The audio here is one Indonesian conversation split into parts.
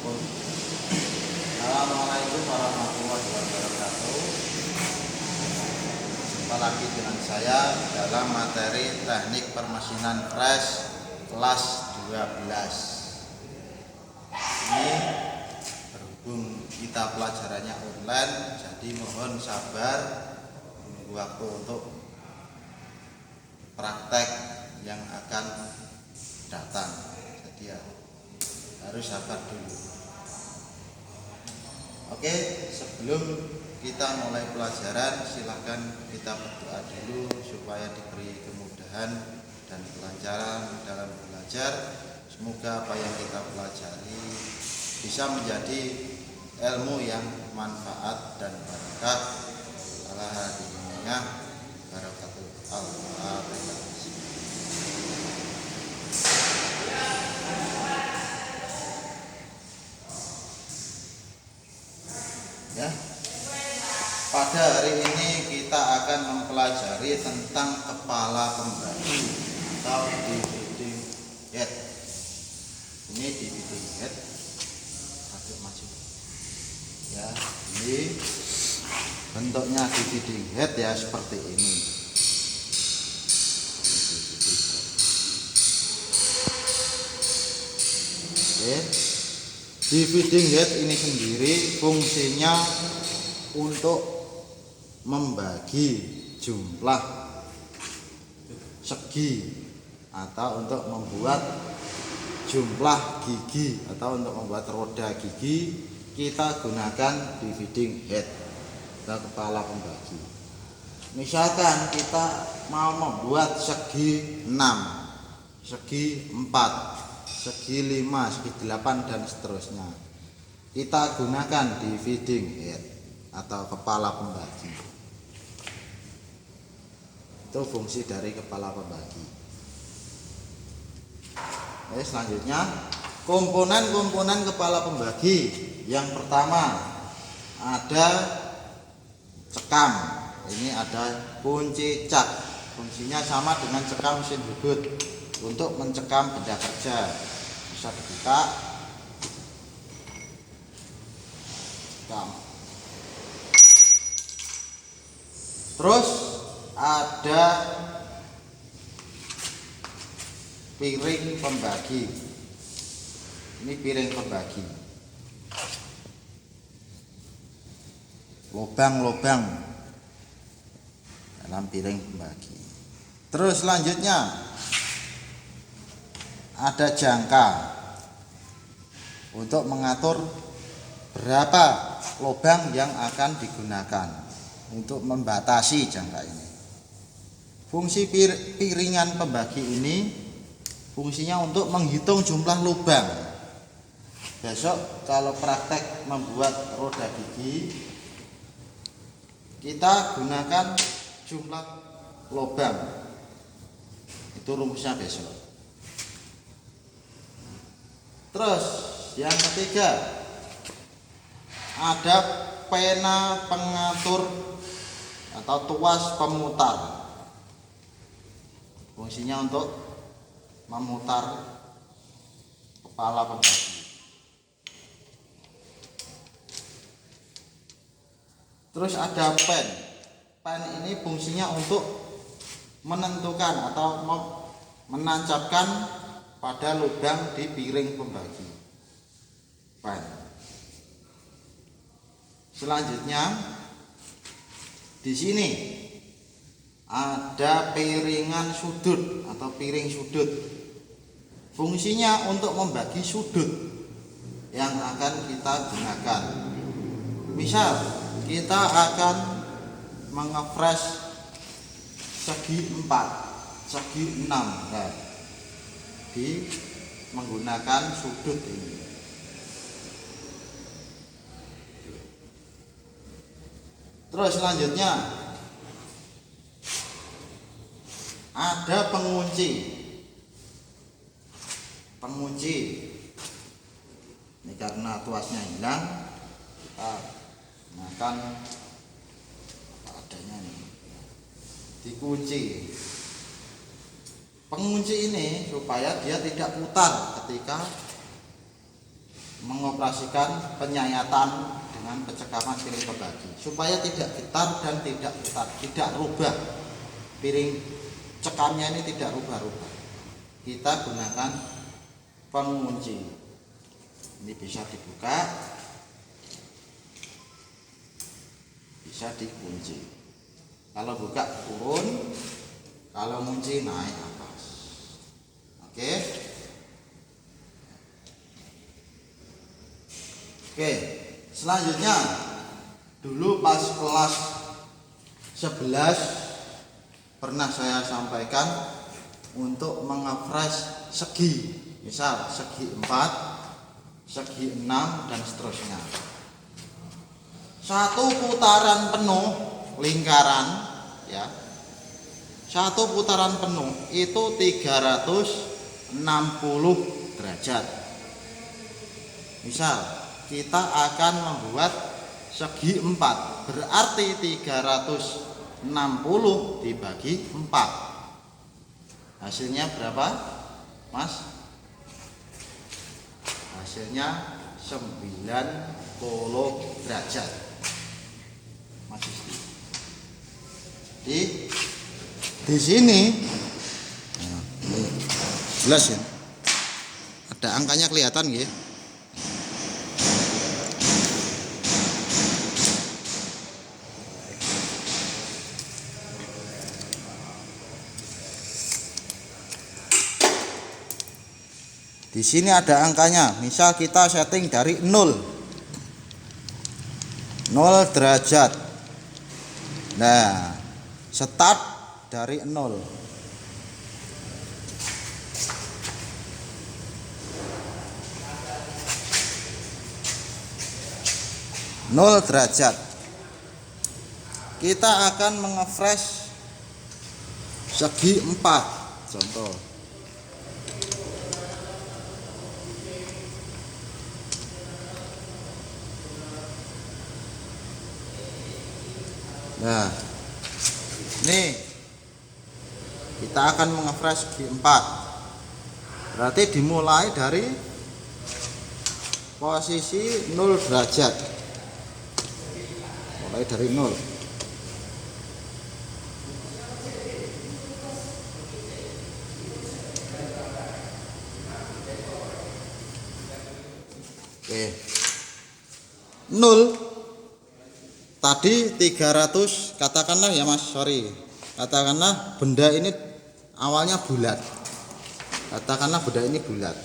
Assalamualaikum warahmatullahi wabarakatuh. Jumpa lagi dengan saya dalam materi teknik permesinan fresh kelas 12. Ini berhubung kita pelajarannya online, jadi mohon sabar menunggu waktu untuk praktek yang akan datang. Jadi ya harus sabar dulu. Oke, sebelum kita mulai pelajaran, silakan kita berdoa dulu supaya diberi kemudahan dan kelancaran dalam belajar. Semoga apa yang kita pelajari bisa menjadi ilmu yang manfaat dan berkah. Alhamdulillah, barakatul Allah. Ya, pada hari ini kita akan mempelajari tentang kepala pembagi atau dividing head. Ini dividing head, agak maju. Ya, ini bentuknya dividing head ya seperti ini. Oke. Dividing head ini sendiri fungsinya untuk membagi jumlah segi atau untuk membuat jumlah gigi atau untuk membuat roda gigi. Kita gunakan dividing head atau kepala pembagi. Misalkan kita mau membuat segi 6, segi 4, segi 5, segi 8 dan seterusnya. Kita gunakan dividing head atau kepala pembagi. Itu fungsi dari kepala pembagi. Oke, selanjutnya komponen-komponen kepala pembagi. Yang pertama ada cekam. Ini ada kunci cak. Fungsinya sama dengan cekam mesin bubut untuk mencekam benda kerja. Bisa dibuka, cekam. Terus ada piring pembagi. Ini piring pembagi. Lubang-lubang dalam piring pembagi. Terus selanjutnya ada jangka untuk mengatur berapa lubang yang akan digunakan untuk membatasi jangka ini. Fungsi piringan pembagi ini fungsinya untuk menghitung jumlah lubang. Besok kalau praktek membuat roda gigi, kita gunakan jumlah lubang. Itu rumusnya besok. Terus yang ketiga ada pena pengatur atau tuas pemutar. Fungsinya untuk memutar kepala pembagi. Terus ada pen. Pen ini fungsinya untuk menentukan atau menancapkan pada lubang di piring pembagi. Pen. Selanjutnya di sini ada piringan sudut atau piring sudut. Fungsinya untuk membagi sudut yang akan kita gunakan. Misal kita akan mengefresh segi 4, segi 6. Nah, di menggunakan sudut ini. Terus selanjutnya ada pengunci. Pengunci ini karena tuasnya hilang, kita gunakan apa adanya nih, dikunci. Pengunci ini supaya dia tidak putar ketika mengoperasikan penyayatan dengan pencekapan piring pembagi supaya tidak getar dan tidak rubah. Piring cekamnya ini tidak rubah-rubah. Kita gunakan pengunci. Ini bisa dibuka, bisa dikunci. Kalau buka turun, kalau kunci naik atas. Oke. Oke, selanjutnya dulu pas kelas 11 pernah saya sampaikan untuk mengefresh segi, misal segi 4, segi 6 dan seterusnya. Satu putaran penuh lingkaran ya. Satu putaran penuh itu 360 derajat. Misal kita akan membuat segi 4, berarti 360 dibagi 4. Hasilnya berapa, Mas? Hasilnya 90 derajat. Masih di sini jelas ya, ada angkanya kelihatan ya. Di sini ada angkanya. Misal kita setting dari 0 derajat. Nah, start dari 0. Derajat. Kita akan mengefresh segi 4. Contoh. Nah, nih kita akan mengefresh segi 4. Berarti dimulai dari posisi 0 derajat. Mulai dari 0. Oke. 0 tadi 300, katakanlah ya Mas, katakanlah benda ini awalnya bulat. Katakanlah benda ini bulat.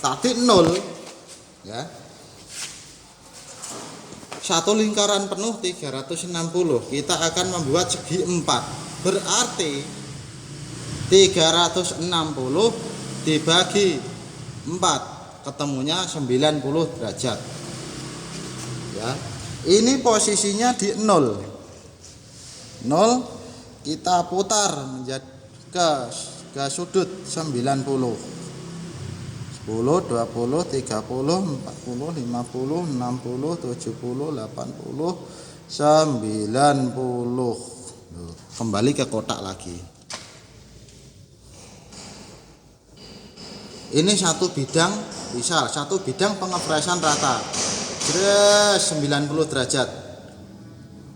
Tadi 0 ya. Satu lingkaran penuh 360. Kita akan membuat segi 4. Berarti 360 dibagi 4 ketemunya 90 derajat. Ya. Ini posisinya di 0. Kita putar menjadi ke sudut 90. 10, 20, 30, 40, 50, 60, 70, 80, 90. Kembali ke kotak lagi. Ini satu bidang, misal satu bidang pengefreshan rata. 90 derajat.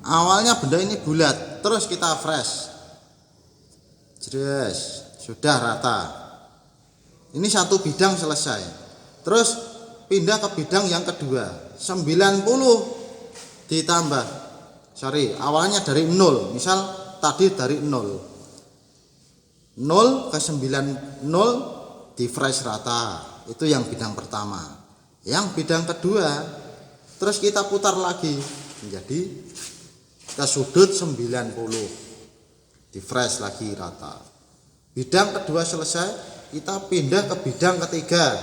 Awalnya benda ini bulat, terus kita fresh. Sudah rata. Ini satu bidang selesai. Terus pindah ke bidang yang kedua. 90 ditambah. Awalnya dari 0. Misal tadi dari 0. 0 ke 90 di fresh rata. Itu yang bidang pertama. Yang bidang kedua, terus kita putar lagi menjadi ke sudut 90, di fresh lagi rata. Bidang kedua selesai, kita pindah ke bidang ketiga.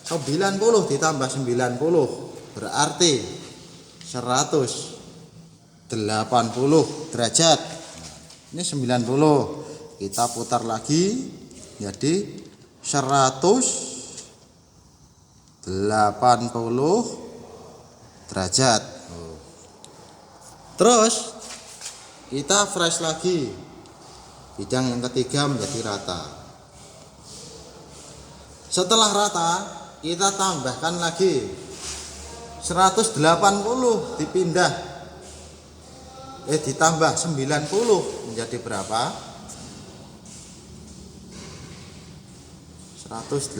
90 ditambah 90 berarti 180 derajat. Ini 90, kita putar lagi jadi 180 derajat. Terus kita fresh lagi, bidang yang ketiga menjadi rata. Setelah rata kita tambahkan lagi 180 dipindah ditambah 90 menjadi berapa? 180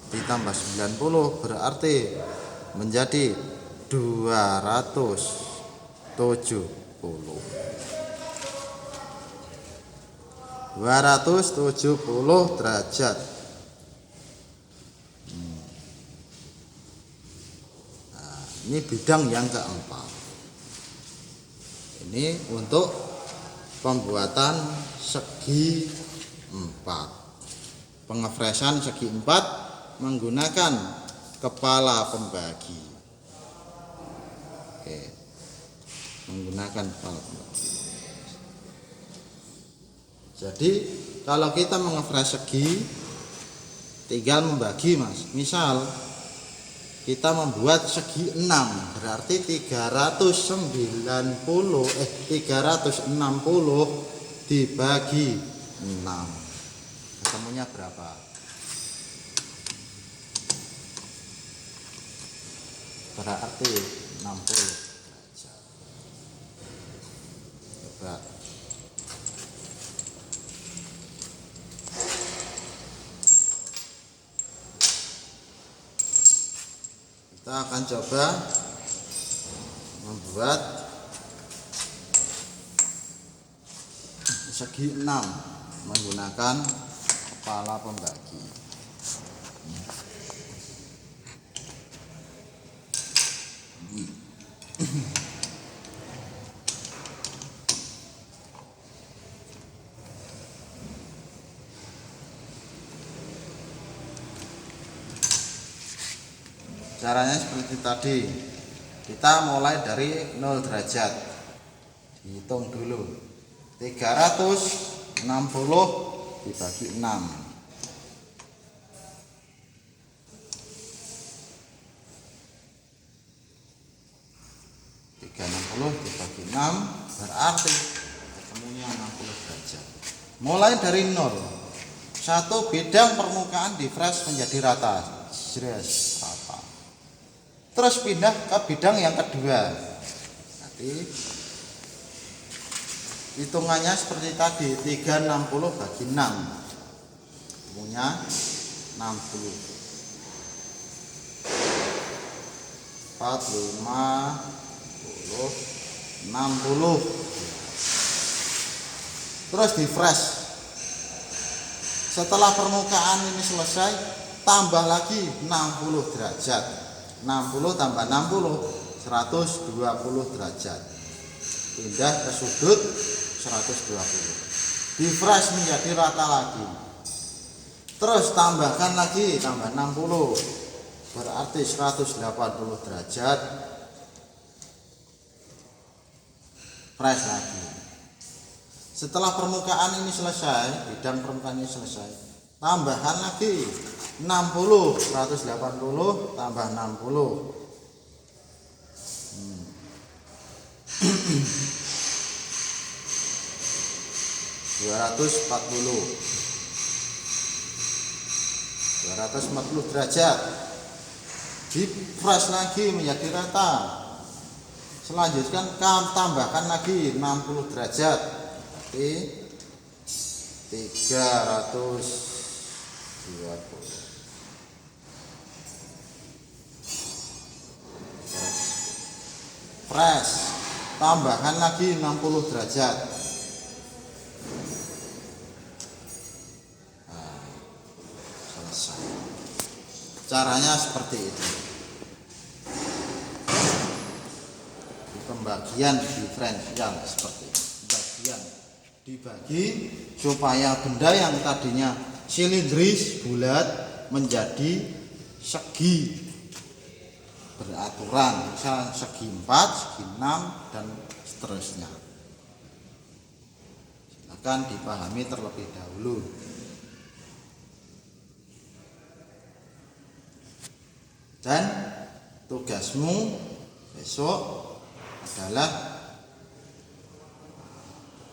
ditambah 90 berarti menjadi 270 derajat. Nah, ini bidang yang keempat. Ini untuk pembuatan segi 4, pengefresan segi 4 menggunakan kepala pembagi. Oke, menggunakan kepala pembagi. Jadi kalau kita mengefresh segi, tinggal membagi mas. Misal kita membuat segi 6, berarti 360 dibagi 6, ketemunya berapa? Berarti 60 derajat. Coba kita akan coba membuat segi 6 menggunakan kepala pembagi. Caranya seperti tadi, kita mulai dari 0 derajat, dihitung dulu 360 dibagi 6, 360 dibagi 6 berarti ketemunya 60 derajat. Mulai dari 0, satu bidang permukaan di fresh menjadi rata, rata. Terus pindah ke bidang yang kedua. Nanti hitungannya seperti tadi, 360 bagi 6 ketemunya 60, 40, 60. Terus di fresh. Setelah permukaan ini selesai, tambah lagi 60 derajat. 60 tambah 60 120 derajat. Pindah ke sudut 120. Di fresh menjadi rata lagi. Terus tambahkan lagi, tambah 60 berarti 180 derajat. Fresh lagi. Setelah permukaan ini selesai, bidang permukaan ini selesai, tambahkan lagi 60, 180 tambah 60 240 derajat. Di fresh lagi menjadi rata. Selanjutnya tambahkan lagi 60 derajat, berarti 320. Fresh, tambahkan lagi 60 derajat. Nah, selesai. Caranya seperti itu. Pembagian diferensial seperti itu. Pembagian dibagi supaya benda yang tadinya silindris bulat menjadi segi beraturan, misalnya segi 4, segi 6 dan seterusnya. Silakan dipahami terlebih dahulu. Dan tugasmu besok adalah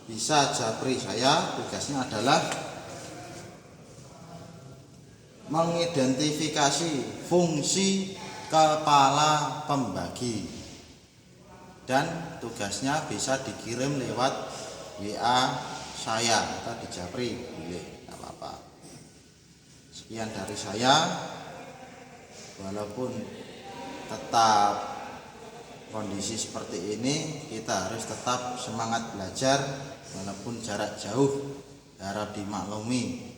bisa japri saya, tugasnya adalah mengidentifikasi fungsi kepala pembagi, dan tugasnya bisa dikirim lewat WA saya atau di Japri, boleh, nggak apa-apa. Sekian dari saya. Walaupun tetap kondisi seperti ini, kita harus tetap semangat belajar walaupun jarak jauh, harap dimaklumi.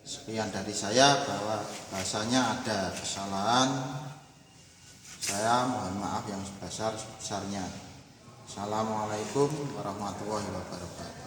Sekian dari saya, bahwa bahasanya ada kesalahan, saya mohon maaf yang sebesar-besarnya. Assalamualaikum warahmatullahi wabarakatuh.